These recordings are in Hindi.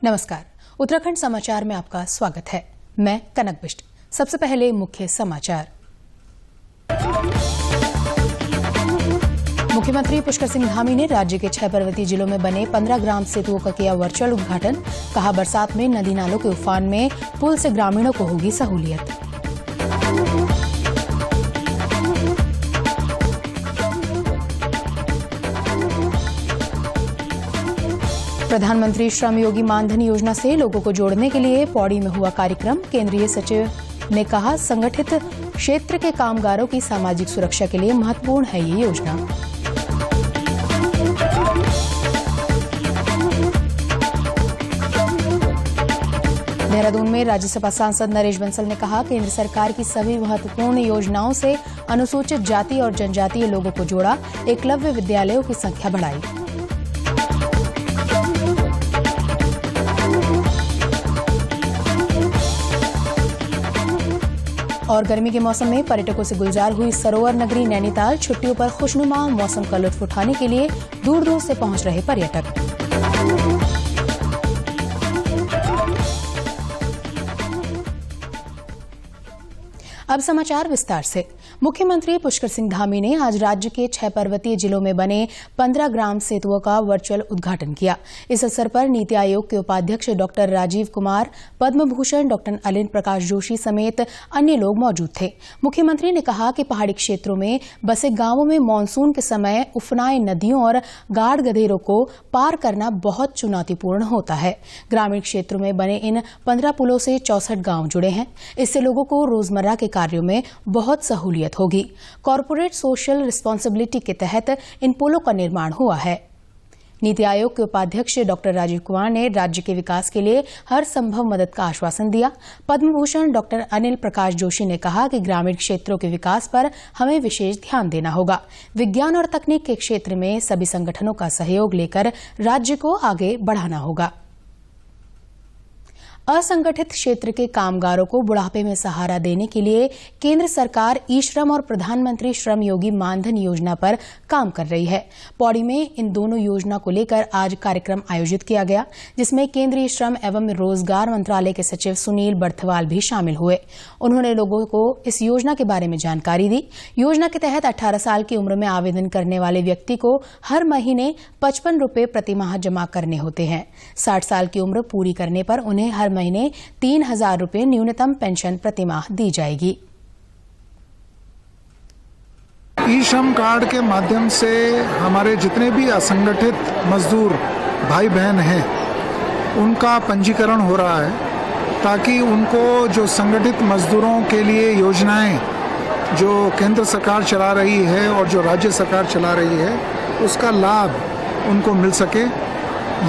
नमस्कार, उत्तराखंड समाचार में आपका स्वागत है। मैं कनक बिष्ट। सबसे पहले मुख्य समाचार। मुख्यमंत्री पुष्कर सिंह धामी ने राज्य के 6 पर्वतीय जिलों में बने 15 ग्राम सेतुओं का किया वर्चुअल उद्घाटन। कहा, बरसात में नदी नालों के उफान में पुल से ग्रामीणों को होगी सहूलियत। प्रधानमंत्री श्रम योगी मानधन योजना से लोगों को जोड़ने के लिए पौड़ी में हुआ कार्यक्रम। केंद्रीय सचिव ने कहा, संगठित क्षेत्र के कामगारों की सामाजिक सुरक्षा के लिए महत्वपूर्ण है ये योजना। देहरादून में राज्यसभा सांसद नरेश बंसल ने कहा, केंद्र सरकार की सभी महत्वपूर्ण योजनाओं से अनुसूचित जाति और जनजातीय लोगों को जोड़ा, एकलव्य विद्यालयों की संख्या बढ़ाई। और गर्मी के मौसम में पर्यटकों से गुलजार हुई सरोवर नगरी नैनीताल। छुट्टियों पर खुशनुमा मौसम का लुत्फ उठाने के लिए दूर दूर से पहुंच रहे पर्यटक। अब समाचार विस्तार से। मुख्यमंत्री पुष्कर सिंह धामी ने आज राज्य के 6 पर्वतीय जिलों में बने 15 ग्राम सेतुओं का वर्चुअल उद्घाटन किया। इस अवसर पर नीति आयोग के उपाध्यक्ष डॉक्टर राजीव कुमार, पद्म भूषण डॉक्टर अनिल प्रकाश जोशी समेत अन्य लोग मौजूद थे। मुख्यमंत्री ने कहा कि पहाड़ी क्षेत्रों में बसे गांवों में मानसून के समय उफनाए नदियों और गाढ़ गधेरों को पार करना बहुत चुनौतीपूर्ण होता है। ग्रामीण क्षेत्रों में बने इन 15 पुलों से 64 गांव जुड़े हैं। इससे लोगों को रोजमर्रा के कार्यों में बहुत सहूलियत होगी। कॉर्पोरेट सोशल रिस्पांसिबिलिटी के तहत इन पुलों का निर्माण हुआ है। नीति आयोग के उपाध्यक्ष डॉक्टर राजीव कुमार ने राज्य के विकास के लिए हर संभव मदद का आश्वासन दिया। पद्म भूषण डॉक्टर अनिल प्रकाश जोशी ने कहा कि ग्रामीण क्षेत्रों के विकास पर हमें विशेष ध्यान देना होगा। विज्ञान और तकनीक के क्षेत्र में सभी संगठनों का सहयोग लेकर राज्य को आगे बढ़ाना होगा। असंगठित क्षेत्र के कामगारों को बुढ़ापे में सहारा देने के लिए केंद्र सरकार ई-श्रम और प्रधानमंत्री श्रम योगी मानधन योजना पर काम कर रही है। पौड़ी में इन दोनों योजना को लेकर आज कार्यक्रम आयोजित किया गया, जिसमें केंद्रीय श्रम एवं रोजगार मंत्रालय के सचिव सुनील बर्थवाल भी शामिल हुए। उन्होंने लोगों को इस योजना के बारे में जानकारी दी। योजना के तहत 18 साल की उम्र में आवेदन करने वाले व्यक्ति को हर महीने 55 रुपये प्रतिमाह जमा करने होते हैं। 60 साल की उम्र पूरी करने पर उन्हें हर महीने 3000 रुपये न्यूनतम पेंशन प्रतिमाह दी जाएगी। ई-श्रम कार्ड के माध्यम से हमारे जितने भी असंगठित मजदूर भाई बहन हैं, उनका पंजीकरण हो रहा है, ताकि उनको जो संगठित मजदूरों के लिए योजनाएं जो केंद्र सरकार चला रही है और जो राज्य सरकार चला रही है, उसका लाभ उनको मिल सके।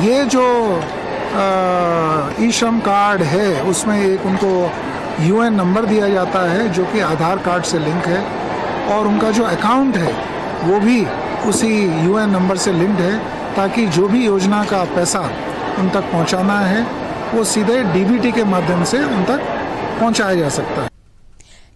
ये जो ई-श्रम कार्ड है, उसमें एक उनको यूएन नंबर दिया जाता है जो कि आधार कार्ड से लिंक है, और उनका जो अकाउंट है वो भी उसी यूएन नंबर से लिंक्ड है, ताकि जो भी योजना का पैसा उन तक पहुंचाना है वो सीधे डीबीटी के माध्यम से उन तक पहुंचाया जा सकता है।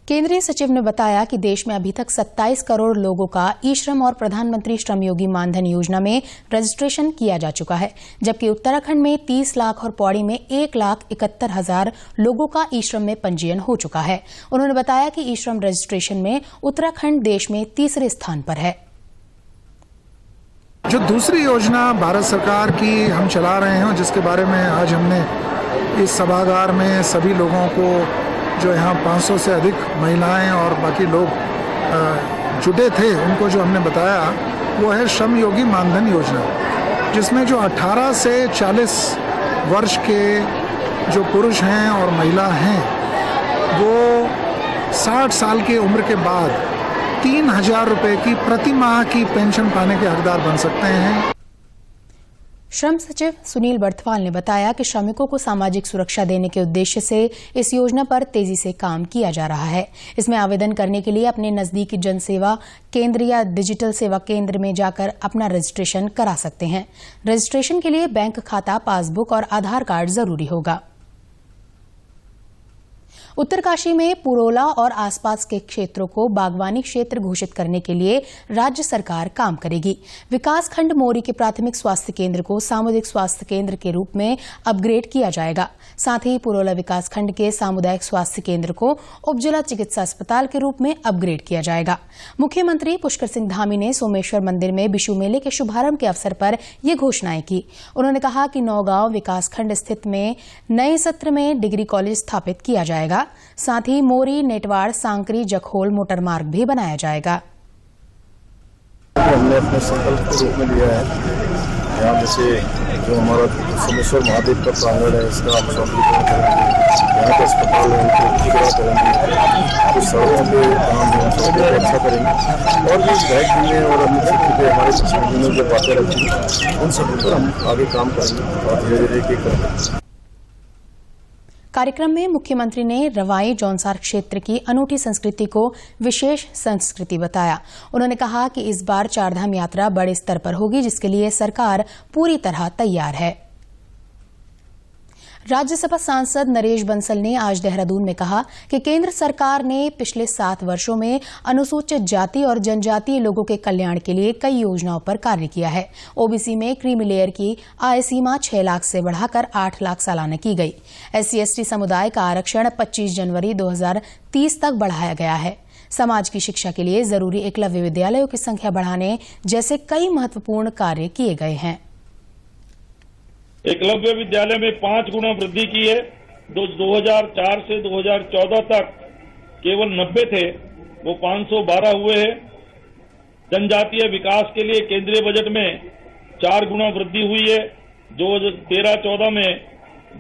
केंद्रीय सचिव ने बताया कि देश में अभी तक 27 करोड़ लोगों का ई-श्रम और प्रधानमंत्री श्रम योगी मानधन योजना में रजिस्ट्रेशन किया जा चुका है, जबकि उत्तराखंड में 30 लाख और पौड़ी में 1,71,000 लोगों का ई-श्रम में पंजीयन हो चुका है। उन्होंने बताया कि ई-श्रम रजिस्ट्रेशन में उत्तराखंड देश में तीसरे स्थान पर है। जो दूसरी योजना भारत सरकार की हम चला रहे हैं, जिसके बारे में आज हमने इस सभागार में सभी लोगों को, जो यहाँ 500 से अधिक महिलाएं और बाकी लोग जुटे थे, उनको जो हमने बताया, वो है श्रम योगी मानधन योजना, जिसमें जो 18 से 40 वर्ष के जो पुरुष हैं और महिला हैं, वो 60 साल की उम्र के बाद 3000 रुपये की प्रति माह की पेंशन पाने के हकदार बन सकते हैं। श्रम सचिव सुनील बर्थवाल ने बताया कि श्रमिकों को सामाजिक सुरक्षा देने के उद्देश्य से इस योजना पर तेजी से काम किया जा रहा है। इसमें आवेदन करने के लिए अपने नजदीकी जन सेवा केंद्र या डिजिटल सेवा केंद्र में जाकर अपना रजिस्ट्रेशन करा सकते हैं। रजिस्ट्रेशन के लिए बैंक खाता, पासबुक और आधार कार्ड जरूरी होगा। उत्तरकाशी में पुरोला और आसपास के क्षेत्रों को बागवानी क्षेत्र घोषित करने के लिए राज्य सरकार काम करेगी। विकासखंड मोरी के प्राथमिक स्वास्थ्य केंद्र को सामुदायिक स्वास्थ्य केंद्र के रूप में अपग्रेड किया जाएगा। साथ ही पुरोला विकासखंड के सामुदायिक स्वास्थ्य केंद्र को उपजिला चिकित्सा अस्पताल के रूप में अपग्रेड किया जाएगा। मुख्यमंत्री पुष्कर सिंह धामी ने सोमेश्वर मंदिर में बिशु मेले के शुभारंभ के अवसर पर ये घोषणाएं की। उन्होंने कहा कि नौगांव विकासखंड स्थित में नए सत्र में डिग्री कॉलेज स्थापित किया जाएगा। साथ ही मोरी, नेटवाड़, सांकरी, जखोल मोटर मार्ग भी बनाया जाएगा। हमने अपने संकल्प के रूप में लिया है, यहाँ जैसे जो हमारा सोमेश्वर महादेव का प्रांगण है इसका हम सौंदर्यीकरण करेंगे, यहाँ का अस्पताल है उनको पूरा करेंगे, कुछ सड़कों पे काम है सड़कों को अच्छा करेंगे और भी बैग मिलने और अन्य क्षेत्र पे हमारे संस्थानों जो बातें रहती हैं उन सब पर हम आगे काम करेंगे और धीरे धीरे करेंगे। कार्यक्रम में मुख्यमंत्री ने रवाई जौनसार क्षेत्र की अनूठी संस्कृति को विशेष संस्कृति बताया। उन्होंने कहा कि इस बार चारधाम यात्रा बड़े स्तर पर होगी, जिसके लिए सरकार पूरी तरह तैयार है। राज्यसभा सांसद नरेश बंसल ने आज देहरादून में कहा कि केंद्र सरकार ने पिछले 7 वर्षों में अनुसूचित जाति और जनजातीय लोगों के कल्याण के लिए कई योजनाओं पर कार्य किया है। ओबीसी में क्रीमी लेयर की आय सीमा 6 लाख से बढ़ाकर 8 लाख सालाना की गई। SC/ST समुदाय का आरक्षण 25 जनवरी 2030 तक बढ़ाया गया है। समाज की शिक्षा के लिए जरूरी एकलव्य विद्यालयों की संख्या बढ़ाने जैसे कई महत्वपूर्ण कार्य किए गए हैं। एकलव्य विद्यालय में 5 गुना वृद्धि की है। 2004 से 2014 तक केवल 90 थे, वो 512 हुए हैं। जनजातीय विकास के लिए केंद्रीय बजट में 4 गुना वृद्धि हुई है। 2013-14 में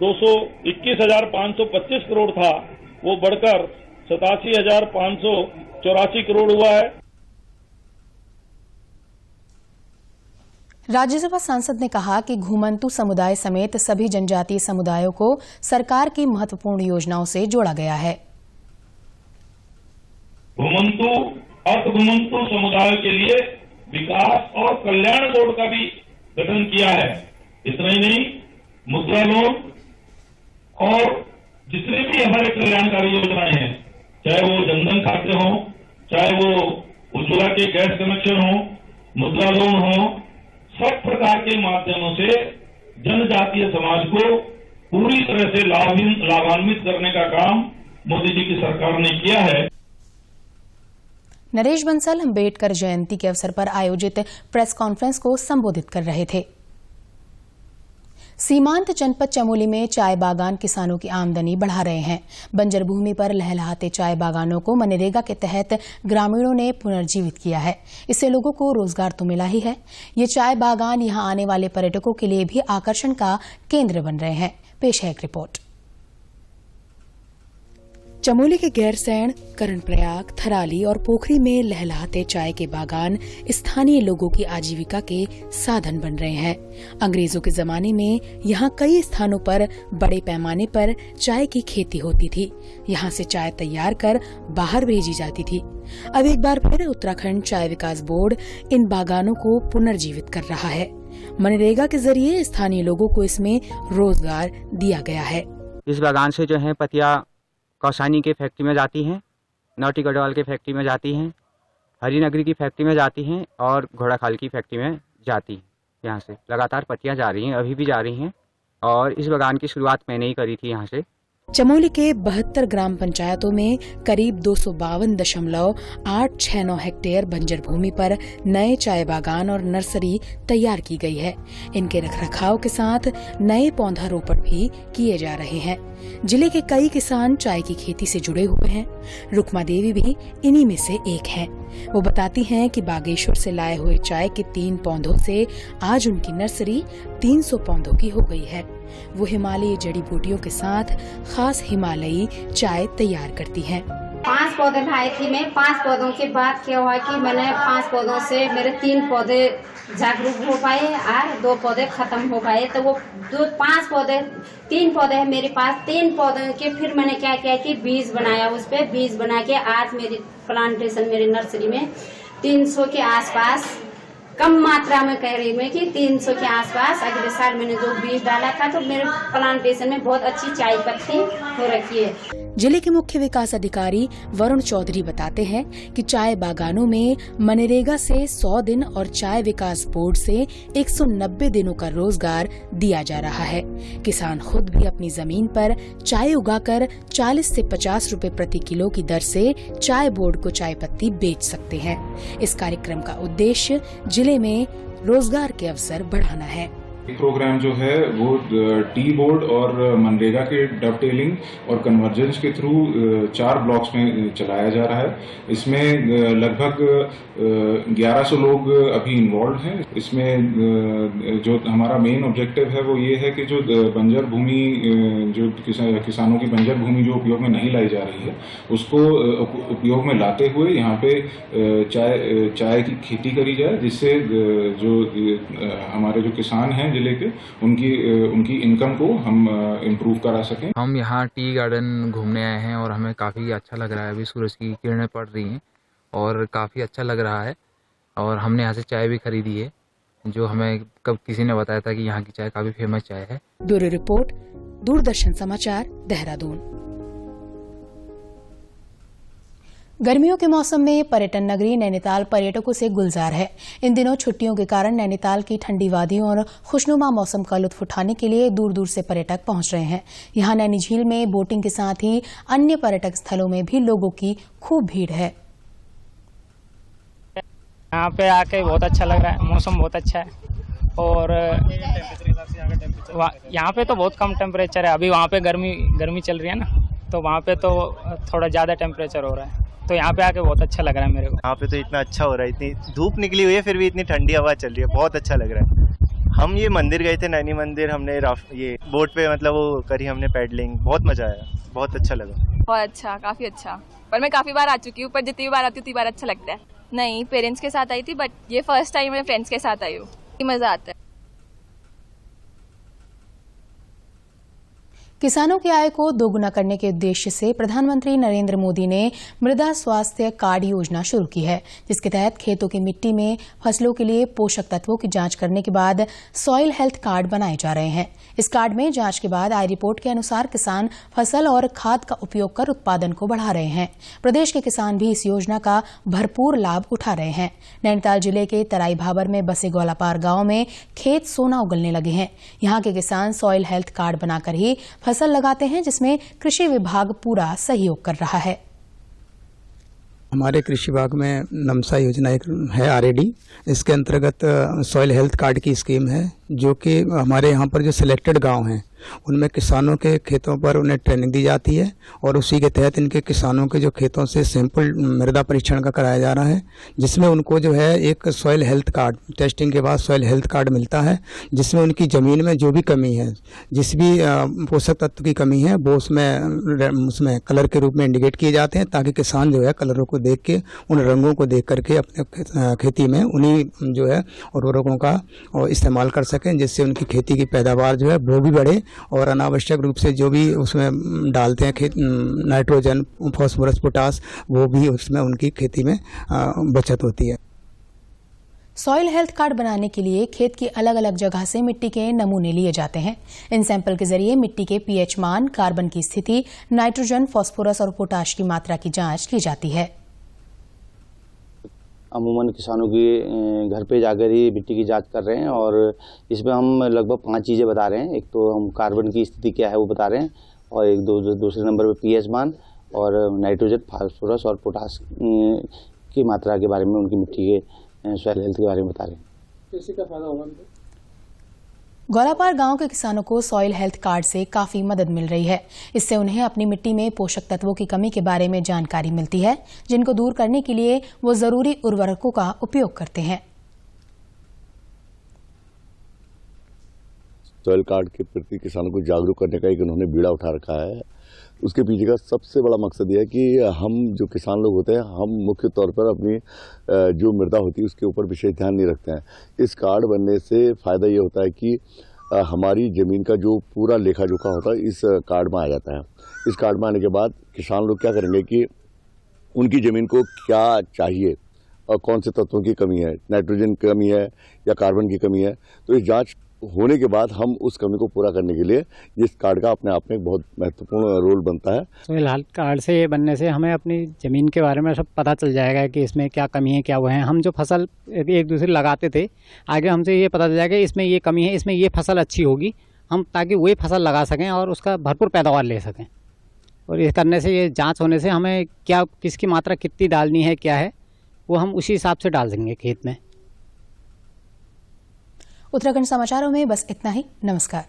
221,525 करोड़ था, वो बढ़कर 87,584 करोड़ हुआ है। राज्यसभा सांसद ने कहा कि घुमंतु समुदाय समेत सभी जनजातीय समुदायों को सरकार की महत्वपूर्ण योजनाओं से जोड़ा गया है। घुमंतु और घुमंतु समुदाय के लिए विकास और कल्याण बोर्ड का भी गठन किया है। इतना ही नहीं, मुद्रा लोन और जितने भी हमारे कल्याणकारी योजनाएं हैं, चाहे वो जनधन खाते हों, चाहे वो उज्ज्वला के गैस कनेक्शन हो, मुद्रा लोन हो, सब प्रकार के माध्यमों से जनजातीय समाज को पूरी तरह से लाभान्वित करने का काम मोदी जी की सरकार ने किया है। नरेश बंसल अम्बेडकर जयंती के अवसर पर आयोजित प्रेस कॉन्फ्रेंस को संबोधित कर रहे थे। सीमांत जनपद चमोली में चाय बागान किसानों की आमदनी बढ़ा रहे हैं। बंजर भूमि पर लहलहाते चाय बागानों को मनरेगा के तहत ग्रामीणों ने पुनर्जीवित किया है। इससे लोगों को रोजगार तो मिला ही है, ये चाय बागान यहां आने वाले पर्यटकों के लिए भी आकर्षण का केंद्र बन रहे हैं। पेश है एक रिपोर्ट। चमोली के गैरसैंण, कर्णप्रयाग, थराली और पोखरी में लहलहाते चाय के बागान स्थानीय लोगों की आजीविका के साधन बन रहे हैं। अंग्रेजों के जमाने में यहाँ कई स्थानों पर बड़े पैमाने पर चाय की खेती होती थी। यहाँ से चाय तैयार कर बाहर भेजी जाती थी। अब एक बार फिर उत्तराखंड चाय विकास बोर्ड इन बागानों को पुनर्जीवित कर रहा है। मनरेगा के जरिए स्थानीय लोगों को इसमें रोजगार दिया गया है। इस बागान से जो है पतिया कौसानी के फैक्ट्री में जाती हैं, नौटी गढ़वाल के फैक्ट्री में जाती हैं, हरिनगरी की फैक्ट्री में जाती हैं और घोड़ाखाल की फैक्ट्री में जाती हैं। यहाँ से लगातार पत्तियाँ जा रही हैं, अभी भी जा रही हैं और इस बागान की शुरुआत मैंने ही करी थी यहाँ से। चमोली के 72 ग्राम पंचायतों में करीब 252.869 हेक्टेयर बंजर भूमि पर नए चाय बागान और नर्सरी तैयार की गई है। इनके रखरखाव के साथ नए पौधारोपण भी किए जा रहे हैं। जिले के कई किसान चाय की खेती से जुड़े हुए हैं। रुक्मा देवी भी इन्हीं में से एक हैं। वो बताती हैं कि बागेश्वर से लाए हुए चाय के 3 पौधों से आज उनकी नर्सरी 300 पौधों की हो गई है। वो हिमालयी जड़ी बूटियों के साथ खास हिमालयी चाय तैयार करती हैं। 5 पौधे लाई थी मैं। 5 पौधों के बाद क्या हुआ कि मैंने 5 पौधों से मेरे 3 पौधे जागरूक हो पाए और 2 पौधे खत्म हो पाए। तो वो 3 पौधे है मेरे पास। 3 पौधों के फिर मैंने क्या किया कि बीज बनाया, उस पे बीज बना के आज मेरी प्लांटेशन मेरी नर्सरी में 300 के आसपास कम मात्रा में कह रही मैं कि 300 के आसपास। अगले साल मैंने जो बीज डाला था तो मेरे प्लांटेशन में बहुत अच्छी चाय पत्ती हो रखी है। जिले के मुख्य विकास अधिकारी वरुण चौधरी बताते हैं कि चाय बागानों में मनरेगा से 100 दिन और चाय विकास बोर्ड से 190 दिनों का रोजगार दिया जा रहा है। किसान खुद भी अपनी जमीन पर चाय उगाकर 40 से 50 रुपए प्रति किलो की दर से चाय बोर्ड को चाय पत्ती बेच सकते हैं। इस कार्यक्रम का उद्देश्य जिले में रोजगार के अवसर बढ़ाना है। प्रोग्राम जो है वो टी बोर्ड और मनरेगा के डबटेलिंग और कन्वर्जेंस के थ्रू 4 ब्लॉक्स में चलाया जा रहा है। इसमें लगभग 1100 लोग अभी इन्वॉल्व हैं। इसमें जो हमारा मेन ऑब्जेक्टिव है वो ये है कि जो बंजर भूमि, जो किसानों की बंजर भूमि जो उपयोग में नहीं लाई जा रही है, उसको उपयोग में लाते हुए यहाँ पे चाय की खेती करी जाए, जिससे जो हमारे जो किसान हैं जिले के उनकी इनकम को हम इम्प्रूव करा सकें। हम यहाँ टी गार्डन घूमने आए हैं और हमें काफ़ी अच्छा लग रहा है। अभी सूरज की किरणें पड़ रही हैं और काफ़ी अच्छा लग रहा है। और हमने यहाँ से चाय भी खरीदी है, जो हमें कब किसी ने बताया था कि यहाँ की चाय काफ़ी फेमस चाय है। ब्यूरो रिपोर्ट, दूरदर्शन समाचार, देहरादून। गर्मियों के मौसम में पर्यटन नगरी नैनीताल पर्यटकों से गुलजार है। इन दिनों छुट्टियों के कारण नैनीताल की ठंडी वादियों और खुशनुमा मौसम का लुत्फ उठाने के लिए दूर दूर से पर्यटक पहुंच रहे हैं। यहाँ नैनी झील में बोटिंग के साथ ही अन्य पर्यटक स्थलों में भी लोगों की खूब भीड़ है। यहाँ पे आके बहुत अच्छा लग रहा है, मौसम बहुत अच्छा है और यहाँ पे तो बहुत कम टेम्परेचर है। अभी वहाँ पे गर्मी चल रही है ना, तो वहाँ पे तो थोड़ा ज़्यादा टेम्परेचर हो रहा है, तो यहाँ पे आके बहुत अच्छा लग रहा है मेरे को। यहाँ पे तो इतना अच्छा हो रहा है, इतनी धूप निकली हुई है फिर भी इतनी ठंडी हवा चल रही है, बहुत अच्छा लग रहा है। हम ये मंदिर गए थे, नैनी मंदिर, हमने ये बोट पे मतलब वो करी हमने पैडलिंग, बहुत मजा आया, बहुत अच्छा लगा। बहुत अच्छा, काफी अच्छा। पर मैं काफी बार आ चुकी हूँ, पर जितनी बार आती हूँ उतनी बार अच्छा लगता है। नहीं, पेरेंट्स के साथ आई थी, बट ये फर्स्ट टाइम मैं फ्रेंड्स के साथ आई हूँ, मजा आता है। किसानों की आय को दोगुना करने के उद्देश्य से प्रधानमंत्री नरेंद्र मोदी ने मृदा स्वास्थ्य कार्ड योजना शुरू की है, जिसके तहत खेतों की मिट्टी में फसलों के लिए पोषक तत्वों की जांच करने के बाद सॉइल हेल्थ कार्ड बनाए जा रहे हैं। इस कार्ड में जांच के बाद आय रिपोर्ट के अनुसार किसान फसल और खाद का उपयोग कर उत्पादन को बढ़ा रहे हैं। प्रदेश के किसान भी इस योजना का भरपूर लाभ उठा रहे हैं। नैनीताल जिले के तराई भाबर में बसे गोलापार गांव में खेत सोना उगलने लगे हैं। यहाँ के किसान सॉइल हेल्थ कार्ड बनाकर ही फसल लगाते हैं, जिसमें कृषि विभाग पूरा सहयोग कर रहा है। हमारे कृषि विभाग में नमसा योजना एक है आरएडी, इसके अंतर्गत सॉइल हेल्थ कार्ड की स्कीम है, जो कि हमारे यहाँ पर जो सिलेक्टेड गांव हैं उनमें किसानों के खेतों पर उन्हें ट्रेनिंग दी जाती है और उसी के तहत इनके किसानों के जो खेतों से सैंपल मृदा परीक्षण का कराया जा रहा है, जिसमें उनको जो है एक सॉइल हेल्थ कार्ड, टेस्टिंग के बाद सॉइल हेल्थ कार्ड मिलता है, जिसमें उनकी ज़मीन में जो भी कमी है, जिस भी पोषक तत्व की कमी है, वो उसमें कलर के रूप में इंडिकेट किए जाते हैं, ताकि किसान जो है कलरों को देख के, उन रंगों को देख करके अपने खेती में उन्हीं जो है उर्वरकों का इस्तेमाल कर सकें, जिससे उनकी खेती की पैदावार जो है वो भी बढ़े और अनावश्यक रूप से जो भी उसमें डालते हैं नाइट्रोजन, फास्फोरस, पोटास, वो भी उसमें उनकी खेती में बचत होती है। सॉइल हेल्थ कार्ड बनाने के लिए खेत की अलग अलग जगह से मिट्टी के नमूने लिए जाते हैं। इन सैंपल के जरिए मिट्टी के पीएच मान, कार्बन की स्थिति, नाइट्रोजन, फास्फोरस और पोटाश की मात्रा की जांच की जाती है। अमूमन किसानों की घर पे जाकर ही मिट्टी की जांच कर रहे हैं और इसमें हम लगभग 5 चीज़ें बता रहे हैं। एक तो हम कार्बन की स्थिति क्या है वो बता रहे हैं, और एक दूसरे नंबर पे पीएच मान और नाइट्रोजन, फास्फोरस और पोटाश की मात्रा के बारे में, उनकी मिट्टी के सॉइल हेल्थ के बारे में बता रहे हैं। इससे क्या फायदा होगा? गोलापार गांव के किसानों को सॉइल हेल्थ कार्ड से काफी मदद मिल रही है। इससे उन्हें अपनी मिट्टी में पोषक तत्वों की कमी के बारे में जानकारी मिलती है, जिनको दूर करने के लिए वो जरूरी उर्वरकों का उपयोग करते हैं। सॉइल कार्ड के प्रति किसानों को जागरूक करने का एक उन्होंने बीड़ा उठा रखा है। उसके पीछे का सबसे बड़ा मकसद यह है कि हम जो किसान लोग होते हैं, हम मुख्य तौर पर अपनी जो मृदा होती है उसके ऊपर विशेष ध्यान नहीं रखते हैं। इस कार्ड बनने से फ़ायदा ये होता है कि हमारी ज़मीन का जो पूरा लेखा जोखा होता है इस कार्ड में आ जाता है। इस कार्ड में आने के बाद किसान लोग क्या करेंगे कि उनकी ज़मीन को क्या चाहिए और कौन से तत्वों की कमी है, नाइट्रोजन की कमी है या कार्बन की कमी है। तो इस जांच होने के बाद हम उस कमी को पूरा करने के लिए इस कार्ड का अपने आप में एक बहुत महत्वपूर्ण रोल बनता है। सॉइल हेल्थ कार्ड से ये बनने से हमें अपनी ज़मीन के बारे में सब पता चल जाएगा कि इसमें क्या कमी है, क्या वो है। हम जो फसल एक दूसरे लगाते थे, आगे हमसे ये पता चल जाएगा इसमें ये कमी है, इसमें ये फसल अच्छी होगी, हम ताकि वही फसल लगा सकें और उसका भरपूर पैदावार ले सकें। और ये करने से, ये जाँच होने से हमें क्या किसकी मात्रा कितनी डालनी है, क्या है, वो हम उसी हिसाब से डाल देंगे खेत में। उत्तराखंड समाचारों में बस इतना ही। नमस्कार।